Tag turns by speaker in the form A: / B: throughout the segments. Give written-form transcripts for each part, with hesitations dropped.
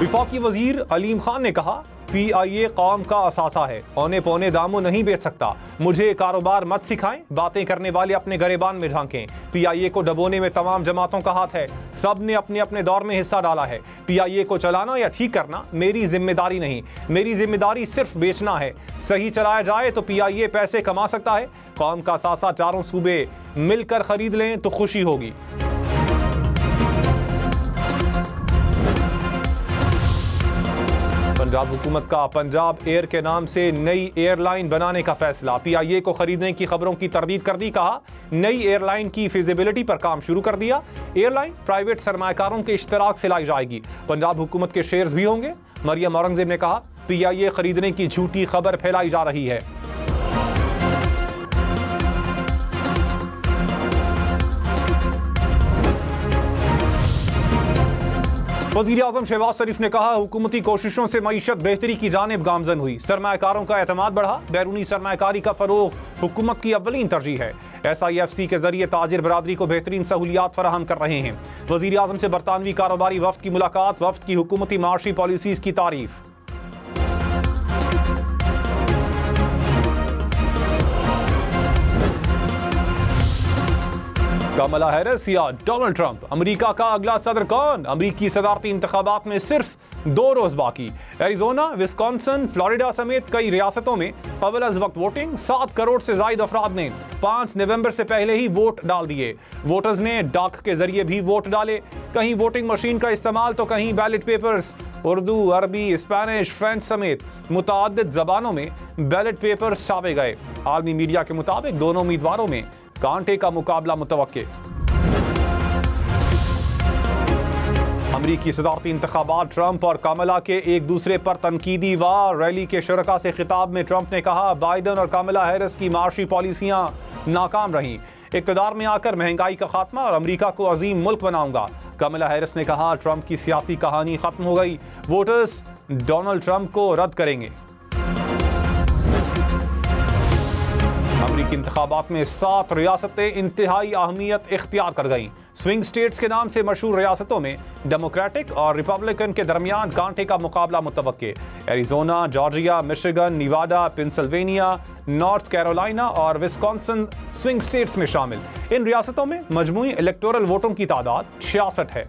A: वफाकी वजीर अलीम खान ने कहा, PIA कौम का असासा है, औने पौने दामों नहीं बेच सकता। मुझे कारोबार मत सिखाएं, बातें करने वाले अपने गरेबान में झांकें। PIA को डबोने में तमाम जमातों का हाथ है, सब ने अपने अपने दौर में हिस्सा डाला है। PIA को चलाना या ठीक करना मेरी जिम्मेदारी नहीं, मेरी जिम्मेदारी सिर्फ बेचना है। सही चलाया जाए तो PIA पैसे कमा सकता है। कौम का असासा चारों सूबे मिलकर खरीद लें तो खुशी होगी। पंजाब हुकूमत का पंजाब एयर के नाम से नई एयरलाइन बनाने का फैसला। PIA को खरीदने की खबरों की तरदीद कर दी। कहा, नई एयरलाइन की फिजिबिलिटी पर काम शुरू कर दिया। एयरलाइन प्राइवेट सरमायाकारों के इश्तराक से लाई जाएगी। पंजाब हुकूमत के शेयर्स भी होंगे। मरियम औरंगजेब ने कहा, PIA खरीदने की झूठी खबर फैलाई जा रही है। वज़ीर आज़म शहबाज शरीफ ने कहा, हुकूमती कोशिशों से मईशत बेहतरी की जानिब गामजन हुई। सरमायाकारों का एतमाद बढ़ा। बैरूनी सरमायाकारी का फरोग हुकूमत की अव्वलीन तरजीह है। SIFC के जरिए ताजिर बरादरी को बेहतरीन सहूलियात फराहम कर रहे हैं। वज़ीर आज़म से बरतानवी कारोबारी वफ्द की मुलाकात। वफ्द की हुकूमती माशी पॉलिसीज़ की तारीफ। कमला हैरिस या डोनाल्ड ट्रंप, अमेरिका का अगला सदर कौन? अमेरिकी सदारती इंतखाबात में सिर्फ 2 रोज बाकी। एरिजोना, विस्कॉन्सिन, फ्लोरिडा समेत कई रियासतों में कबल अज वक्त वोटिंग। 7 करोड़ से ज्यादा अफराद ने 5 नवंबर से पहले ही वोट डाल दिए। वोटर्स ने डाक के जरिए भी वोट डाले। कहीं वोटिंग मशीन का इस्तेमाल तो कहीं बैलेट पेपर्स। उर्दू, अरबी, स्पेनिश, फ्रेंच समेत मुतअद्दिद जबानों में बैलेट पेपर्स छापे गए। आलमी मीडिया के मुताबिक दोनों उम्मीदवारों में कांटे का मुकाबला मुतवक्के। अमरीकी सदारती इंतखाबात, ट्रंप और कमला के एक दूसरे पर तनकीदी वार। रैली के शुरका से खिताब में ट्रंप ने कहा, बाइडन और कमला हैरिस की माशी पॉलिसियां नाकाम रहीं। इक़्तिदार में आकर महंगाई का खात्मा और अमरीका को अजीम मुल्क बनाऊंगा। कमला हैरिस ने कहा, ट्रंप की सियासी कहानी खत्म हो गई, वोटर्स डोनाल्ड ट्रंप को रद्द करेंगे। अमरीकी इंतखाबात में 7 रियासतें इंतहाई अहमियत इख्तियार कर गईं। स्विंग स्टेट्स के नाम से मशहूर रियासतों में डेमोक्रेटिक और रिपब्लिकन के दरमियान कांटे का मुकाबला मुतवक्के। एरिजोना, जॉर्जिया, मिशिगन, निवाडा, पेंसिल्वेनिया, नॉर्थ कैरोलिना और विस्कॉन्सिन स्विंग स्टेट्स में शामिल। इन रियासतों में मजमूई इलेक्टोरल वोटों की तादाद 66 है।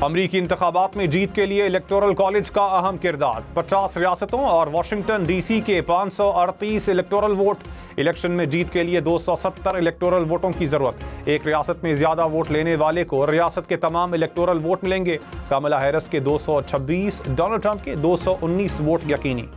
A: अमरीकी इंतखाबात में जीत के लिए इलेक्टोरल कॉलेज का अहम किरदार। 50 रियासतों और वाशिंगटन DC के 538 इलेक्टोरल वोट। इलेक्शन में जीत के लिए 270 इलेक्टोरल वोटों की जरूरत। एक रियासत में ज्यादा वोट लेने वाले को रियासत के तमाम इलेक्टोरल वोट मिलेंगे। कमला हैरिस के 226, डोनाल्ड ट्रंप के 219 वोट यकीनी।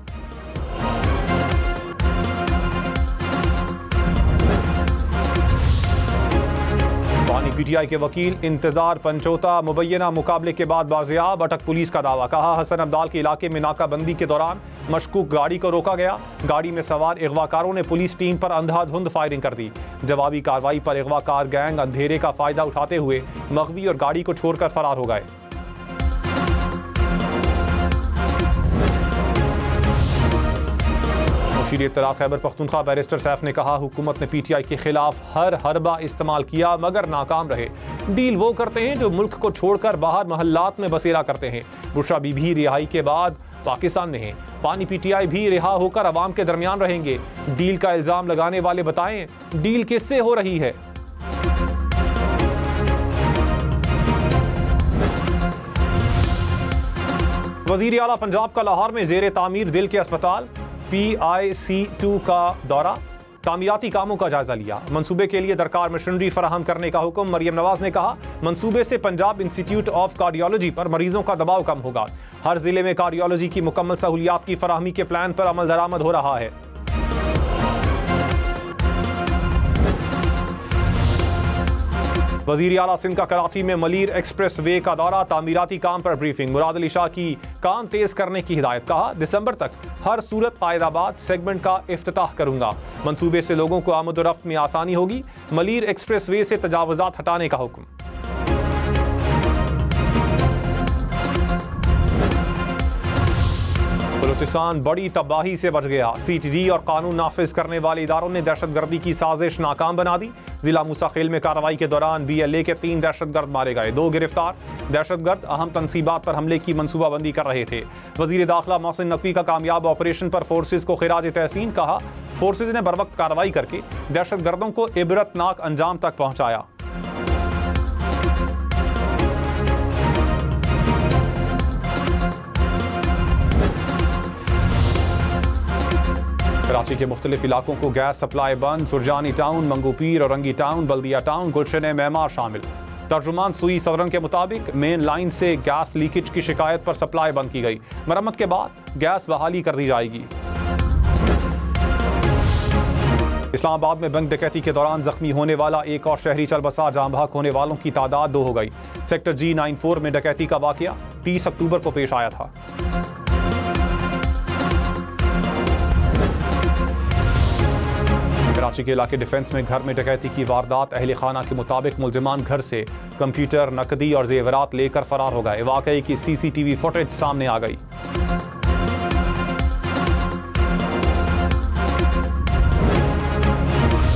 A: PTI के वकील इंतजार पंचोता, मुबैना मुकाबले के बाद बाजियाब, अटक पुलिस का दावा। कहा, हसन अब्दाल के इलाके में नाकाबंदी के दौरान मशकूक गाड़ी को रोका गया। गाड़ी में सवार अगवाकारों ने पुलिस टीम पर अंधाधुंध फायरिंग कर दी। जवाबी कार्रवाई पर अगवाकार गैंग अंधेरे का फायदा उठाते हुए मगवी और गाड़ी को छोड़कर फरार हो गए। मुशीर इत्तलाअ खैबर पख्तूनख्वा बैरिस्टर सैफ ने कहा, हुकूमत ने PTI के खिलाफ हर हरबा इस्तेमाल किया मगर नाकाम रहे। डील वो करते हैं जो मुल्क को छोड़कर बाहर महल्लात में बसेरा करते हैं। बुशरा बीबी रिहाई के बाद पाकिस्तान में है। पानी PTI भी रिहा होकर अवाम के दरमियान रहेंगे। डील का इल्जाम लगाने वाले बताएं, डील किससे हो रही है? वजीर आला पंजाब का लाहौर में जेर तामीर दिल के अस्पताल PIC2 का दौरा। तामीराती कामों का जायजा लिया। मंसूबे के लिए दरकार मशीनरी फराहम करने का हुक्म। मरियम नवाज ने कहा, मंसूबे से पंजाब इंस्टीट्यूट ऑफ कार्डियोलॉजी पर मरीजों का दबाव कम होगा। हर जिले में कार्डियोलॉजी की मुकम्मल सहूलियात की फराहमी के प्लान पर अमल दरामद हो रहा है। वजीर आला सिंध का कराची में मलीर एक्सप्रेस वे का दौरा। तामीराती काम पर ब्रीफिंग। मुराद अली शाह की काम तेज करने की हिदायत। कहा, दिसंबर तक हर सूरत कायदाबाद सेगमेंट का इफ्तिताह करूंगा। मंसूबे से लोगों को आमद-ओ-रफ्त में आसानी होगी। मलीर एक्सप्रेस वे से तजावुजात हटाने का हुक्म। बलूचिस्तान बड़ी तबाही से बच गया। CTD और कानून नाफिज करने वाले इदारों ने दहशतगर्दी की साजिश नाकाम बना दी। जिला मूसाखेल में कार्रवाई के दौरान BLA के 3 दहशतगर्द मारे गए, 2 गिरफ्तार। दहशतगर्द अहम तनसीबात पर हमले की मनसूबाबंदी कर रहे थे। वजीर दाखिला मोहसिन नकवी का कामयाब ऑपरेशन पर फोर्सेज को खिराज तहसीन, कहा फोर्सेज ने बरवक्त कार्रवाई करके दहशतगर्दों को इबरतनाक अंजाम तक पहुंचाया। कराची के मुख्तलिफ इलाकों को गैस सप्लाई बंद। सुरजानी टाउन, मंगूपीर, औरंगी टाउन, बल्दिया टाउन, गुलशन मेमार शामिल। तर्जुमान सुई सदरन के मुताबिक मेन लाइन से गैस लीकेज की शिकायत पर सप्लाई बंद की गई। मरम्मत के बाद गैस बहाली कर दी जाएगी। इस्लामाबाद में बैंक डकैती के दौरान जख्मी होने वाला एक और शहरी चल बसा। जाम बहक होने वालों की तादाद 2 हो गई। सेक्टर G94 में डकैती का वाकया 30 अक्टूबर को पेश आया था। कराची के इलाके डिफेंस में घर में डकैती की वारदात। अहले खाना के मुताबिक मुलजिमान घर से कंप्यूटर, नकदी और जेवरात लेकर फरार हो गए। वाकये की CCTV फुटेज सामने आ गई।